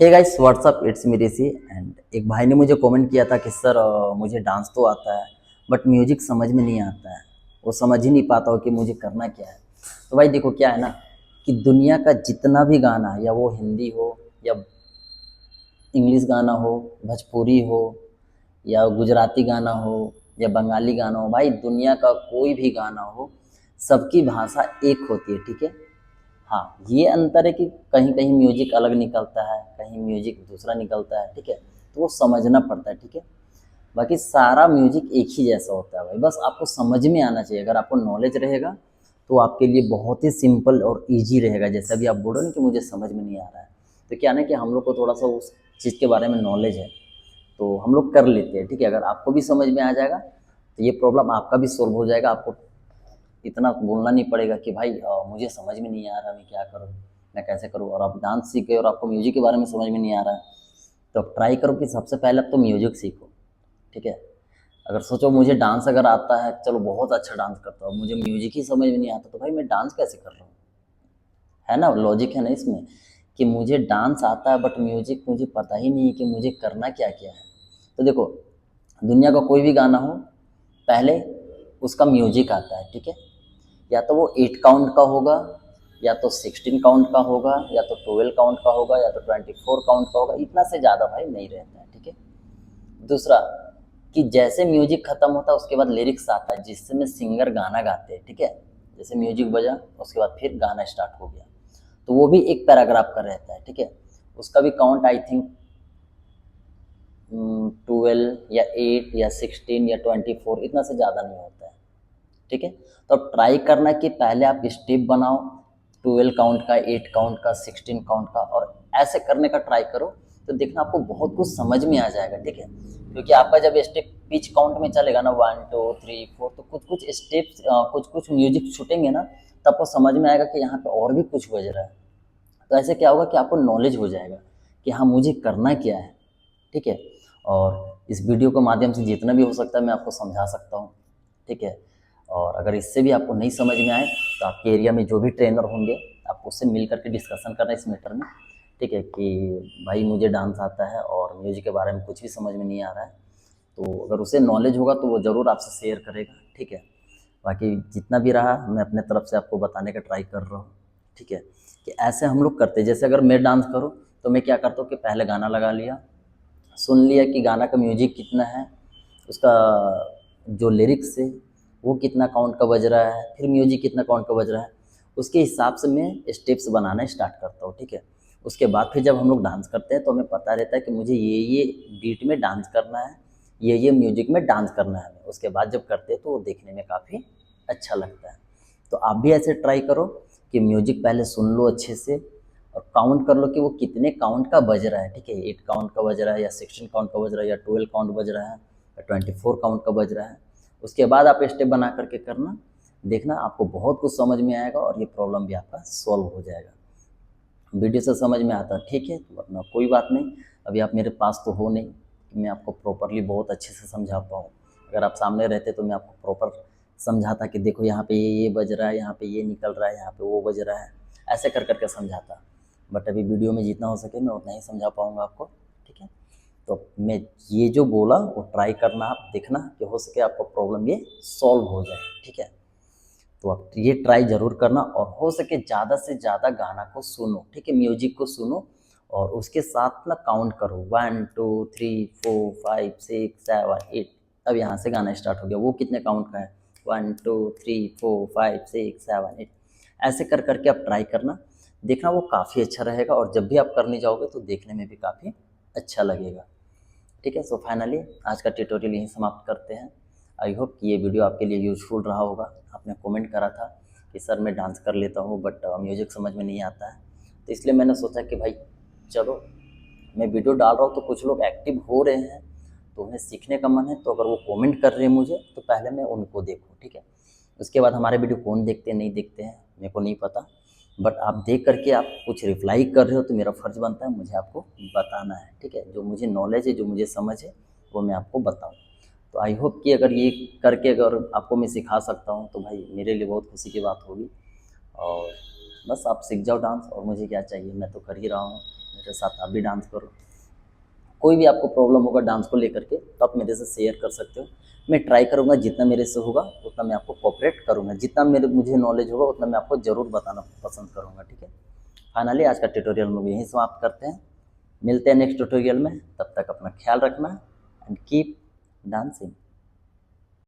Hey guys what's up it's me Rishi and एक भाई ने मुझे कमेंट किया था कि सर मुझे डांस तो आता है बट म्यूजिक समझ में नहीं आता है। वो समझ ही नहीं पाता हो कि मुझे करना क्या है। तो भाई देखो क्या है ना कि दुनिया का जितना भी गाना है या वो हिंदी हो या इंग्लिश गाना हो, भोजपुरी हो या गुजराती गाना हो या बंगाली गाना हो, भाई दुनिया का कोई भी गाना हो, सबकी भाषा एक होती है, ठीक है। हाँ, ये अंतर है कि कहीं कहीं म्यूजिक अलग निकलता है, कहीं म्यूजिक दूसरा निकलता है, ठीक है। तो वो समझना पड़ता है, ठीक है। बाकी सारा म्यूजिक एक ही जैसा होता है भाई, बस आपको समझ में आना चाहिए। अगर आपको नॉलेज रहेगा तो आपके लिए बहुत ही सिंपल और इजी रहेगा। जैसे अभी आप बोल रहे हो ना कि मुझे समझ में नहीं आ रहा है, तो क्या ना कि हम लोग को थोड़ा सा उस चीज़ के बारे में नॉलेज है, तो हम लोग कर लेते हैं, ठीक है। अगर आपको भी समझ में आ जाएगा तो ये प्रॉब्लम आपका भी सॉल्व हो जाएगा। आपको इतना बोलना नहीं पड़ेगा कि भाई मुझे समझ में नहीं आ रहा, मैं क्या करूँ, मैं कैसे करूँ। और आप डांस सीखे और आपको म्यूजिक के बारे में समझ में नहीं आ रहा है, तो आप ट्राई करो कि सबसे पहले अब तो म्यूजिक सीखो, ठीक है। अगर सोचो मुझे डांस अगर आता है, चलो बहुत अच्छा डांस करता हूँ, मुझे म्यूजिक ही समझ में नहीं आता, तो भाई मैं डांस कैसे कर रहा हूँ। है ना, लॉजिक है ना इसमें कि मुझे डांस आता है बट म्यूजिक मुझे पता ही नहीं है कि मुझे करना क्या क्या है। तो देखो, दुनिया का कोई भी गाना हो, पहले उसका म्यूजिक आता है, ठीक है। या तो वो 8 काउंट का होगा, या तो 16 काउंट का होगा, या तो 12 काउंट का होगा, या तो 24 काउंट का होगा। इतना से ज़्यादा भाई नहीं रहता है, ठीक है। दूसरा, कि जैसे म्यूजिक खत्म होता है उसके बाद लिरिक्स आता है जिसमें सिंगर गाना गाते हैं, ठीक है। जैसे म्यूजिक बजा उसके बाद फिर गाना स्टार्ट हो गया, तो वो भी एक पैराग्राफ का रहता है, ठीक है। उसका भी काउंट आई थिंक 12 या 8 या 16 या 24, इतना से ज़्यादा नहीं होता है, ठीक है। तो अब ट्राई करना कि पहले आप स्टेप बनाओ, 12 काउंट का, 8 काउंट का, 16 काउंट का, और ऐसे करने का ट्राई करो। तो देखना आपको बहुत कुछ समझ में आ जाएगा, ठीक है। क्योंकि आपका जब स्टेप पिच काउंट में चलेगा ना, 1 2 3 4, तो कुछ कुछ स्टेप्स, कुछ कुछ म्यूजिक छूटेंगे ना, तो आपको समझ में आएगा कि यहाँ पे और भी कुछ बज रहा है। तो ऐसे क्या होगा कि आपको नॉलेज हो जाएगा कि हाँ मुझे करना क्या है, ठीक है। और इस वीडियो के माध्यम से जितना भी हो सकता है मैं आपको समझा सकता हूँ, ठीक है। और अगर इससे भी आपको नहीं समझ में आए तो आपके एरिया में जो भी ट्रेनर होंगे, आप उससे मिल करके डिस्कशन करना इस मैटर में, ठीक है। कि भाई मुझे डांस आता है और म्यूजिक के बारे में कुछ भी समझ में नहीं आ रहा है, तो अगर उसे नॉलेज होगा तो वो ज़रूर आपसे शेयर करेगा, ठीक है। बाकी जितना भी रहा मैं अपने तरफ से आपको बताने का ट्राई कर रहा हूँ, ठीक है। कि ऐसे हम लोग करते हैं। जैसे अगर मैं डांस करूँ तो मैं क्या करता हूँ कि पहले गाना लगा लिया, सुन लिया कि गाना का म्यूजिक कितना है, उसका जो लिरिक्स है वो कितना काउंट का बज रहा है, फिर म्यूजिक कितना काउंट का बज रहा है, उसके हिसाब से मैं स्टेप्स बनाना स्टार्ट करता हूँ, ठीक है। उसके बाद फिर जब हम लोग डांस करते हैं तो हमें पता रहता है कि मुझे ये बीट में डांस करना है, ये म्यूजिक में डांस करना है। उसके बाद जब करते हैं तो वो देखने में काफ़ी अच्छा लगता है। तो आप भी ऐसे ट्राई करो कि म्यूजिक पहले सुन लो अच्छे से और काउंट कर लो कि वो कितने काउंट का बज रहा है, ठीक है। 8 काउंट का बज रहा है या 16 काउंट का बज रहा है या 12 काउंट बज रहा है या 24 काउंट का बज रहा है। उसके बाद आप स्टेप बना करके करना, देखना आपको बहुत कुछ समझ में आएगा और ये प्रॉब्लम भी आपका सॉल्व हो जाएगा। वीडियो से समझ में आता है, ठीक है, तो वरना कोई बात नहीं। अभी आप मेरे पास तो हो नहीं कि मैं आपको प्रॉपरली बहुत अच्छे से समझा पाऊँ। अगर आप सामने रहते तो मैं आपको प्रॉपर समझाता कि देखो यहाँ पे ये बज रहा है, यहाँ पे ये निकल रहा है, यहाँ पे वो बज रहा है, ऐसे कर करके समझाता। बट अभी वीडियो में जितना हो सके मैं उतना ही समझा पाऊँगा आपको, ठीक है। तो मैं ये जो बोला वो ट्राई करना, आप देखना कि हो सके आपका प्रॉब्लम ये सॉल्व हो जाए, ठीक है। तो आप ये ट्राई ज़रूर करना और हो सके ज़्यादा से ज़्यादा गाना को सुनो, ठीक है, म्यूजिक को सुनो और उसके साथ ना काउंट करो 1 2 3 4 5 6 7 8। अब यहाँ से गाना स्टार्ट हो गया, वो कितने काउंट का है, 1 2 3 4 5 6 7 8। ऐसे कर करके आप ट्राई करना, देखना वो काफ़ी अच्छा रहेगा और जब भी आप करने जाओगे तो देखने में भी काफ़ी अच्छा लगेगा, ठीक है। सो फाइनली आज का ट्यूटोरियल यहीं समाप्त करते हैं। आई होप कि ये वीडियो आपके लिए यूज़फुल रहा होगा। आपने कमेंट करा था कि सर मैं डांस कर लेता हूँ बट म्यूज़िक समझ में नहीं आता है, तो इसलिए मैंने सोचा कि भाई चलो मैं वीडियो डाल रहा हूँ तो कुछ लोग एक्टिव हो रहे हैं, तो उन्हें सीखने का मन है, तो अगर वो कमेंट कर रहे हैं मुझे तो पहले मैं उनको देखूँ, ठीक है। उसके बाद हमारे वीडियो कौन देखते हैं नहीं देखते हैं मेरे को नहीं पता, बट आप देख करके आप कुछ रिप्लाई कर रहे हो तो मेरा फ़र्ज़ बनता है मुझे आपको बताना है, ठीक है। जो मुझे नॉलेज है, जो मुझे समझ है, वो मैं आपको बताऊँ। तो आई होप कि अगर ये करके अगर आपको मैं सिखा सकता हूँ तो भाई मेरे लिए बहुत खुशी की बात होगी। और बस आप सीख जाओ डांस, और मुझे क्या चाहिए, मैं तो कर ही रहा हूँ। मेरे साथ आप भी डांस करो। कोई भी आपको प्रॉब्लम होगा डांस को लेकर के तो आप मेरे से शेयर कर सकते हो। मैं ट्राई करूँगा जितना मेरे से होगा उतना मैं आपको कोऑपरेट करूँगा, जितना मुझे नॉलेज होगा उतना मैं आपको ज़रूर बताना पसंद करूँगा, ठीक है। फाइनली आज का ट्यूटोरियल में यहीं समाप्त करते हैं, मिलते हैं नेक्स्ट ट्यूटोरियल में, तब तक अपना ख्याल रखना एंड कीप डांसिंग।